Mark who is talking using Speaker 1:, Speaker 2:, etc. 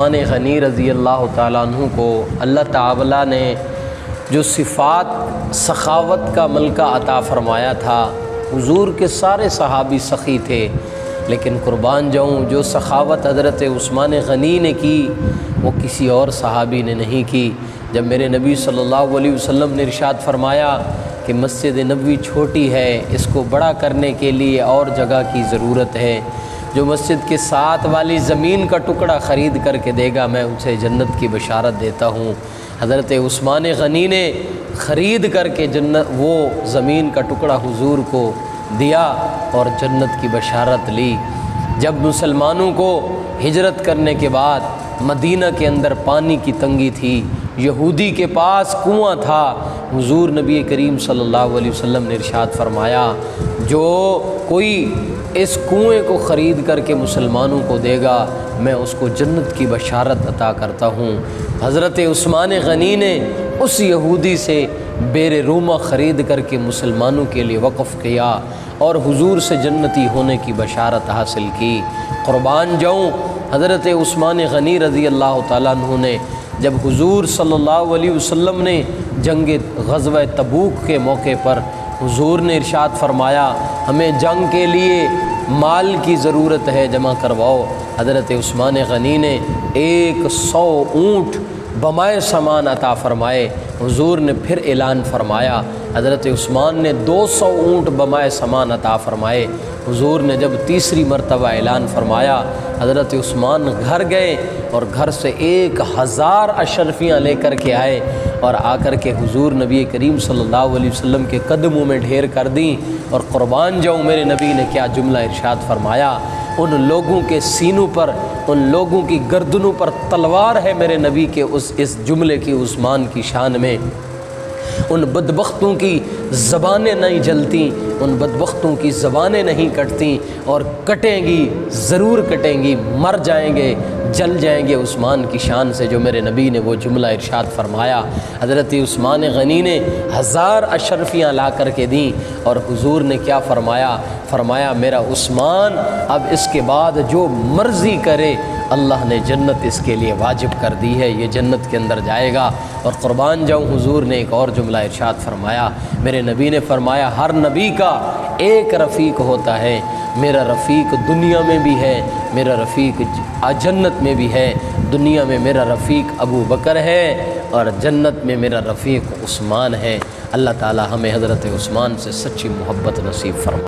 Speaker 1: عثمان غنی رضی اللہ تعالیٰ عنہ کو اللہ تعالیٰ نے جو صفات سخاوت کا ملکہ عطا فرمایا تھا، حضور کے سارے صحابی سخی تھے، لیکن قربان جاؤں جو سخاوت حضرت عثمان غنی نے کی وہ کسی اور صحابی نے نہیں کی۔ جب میرے نبی صلی اللہ علیہ وسلم نے ارشاد فرمایا کہ مسجد نبوی چھوٹی ہے، اس کو بڑا کرنے کے لیے اور جگہ کی ضرورت ہے، جو مسجد کے ساتھ والی زمین کا ٹکڑا خرید کر کے دے گا میں اسے جنت کی بشارت دیتا ہوں۔ حضرت عثمان غنی نے خرید کر کے وہ زمین کا ٹکڑا حضور کو دیا اور جنت کی بشارت لی۔ جب مسلمانوں کو ہجرت کرنے کے بعد مدینہ کے اندر پانی کی تنگی تھی، یہودی کے پاس کنواں تھا، حضور نبی کریم صلی اللہ علیہ وسلم نے ارشاد فرمایا جو کوئی اس کنویں کو خرید کر کے مسلمانوں کو دے گا میں اس کو جنت کی بشارت عطا کرتا ہوں۔ حضرت عثمان غنی نے اس یہودی سے بیر رومہ خرید کر کے مسلمانوں کے لیے وقف کیا اور حضور سے جنتی ہونے کی بشارت حاصل کی۔ قربان جاؤں حضرت عثمان غنی رضی اللہ تعالیٰ عنہ نے جب حضور صلی اللہ علیہ وسلم نے جنگ غزوہ تبوک کے موقع پر حضور نے ارشاد فرمایا ہمیں جنگ کے لیے مال کی ضرورت ہے، جمع کرواؤ۔ حضرت عثمان غنی نے 100 اونٹ بمائے سامان عطا فرمائے۔ حضور نے پھر اعلان فرمایا، حضرت عثمان نے 200 اونٹ بمائے سامان عطا فرمائے۔ حضور نے جب تیسری مرتبہ اعلان فرمایا، حضرت عثمان گھر گئے اور گھر سے 1000 اشرفیاں لے کر کے آئے اور آ کر کے حضور نبی کریم صلی اللہ علیہ وسلم کے قدموں میں ڈھیر کر دیں۔ اور قربان جاؤں میرے نبی نے کیا جملہ ارشاد فرمایا، ان لوگوں کے سینوں پر، ان لوگوں کی گردنوں پر تلوار ہے میرے نبی کے اس جملے کی عثمان کی شان میں۔ ان بدبختوں کی زبانیں نہیں جلتی، ان بدبختوں کی زبانیں نہیں کٹتی، اور کٹیں گی، ضرور کٹیں گی، مر جائیں گے، جل جائیں گے عثمان کی شان سے، جو میرے نبی نے وہ جملہ ارشاد فرمایا۔ حضرت عثمان غنی نے 1000 اشرفیاں لا کر کے دیں اور حضور نے کیا فرمایا، فرمایا میرا عثمان اب اس کے بعد جو مرضی کرے اللہ نے جنت اس کے لیے واجب کر دی ہے، یہ جنت کے اندر جائے گا۔ اور قربان جاؤں حضور نے ایک اور جملہ ارشاد فرمایا، میرے نبی نے فرمایا ہر نبی کا ایک رفیق ہوتا ہے، میرا رفیق دنیا میں بھی ہے، میرا رفیق جنت میں بھی ہے۔ دنیا میں میرا رفیق ابو بکر ہے اور جنت میں میرا رفیق عثمان ہے۔ اللہ تعالی ہمیں حضرت عثمان سے سچی محبت نصیب فرمائے۔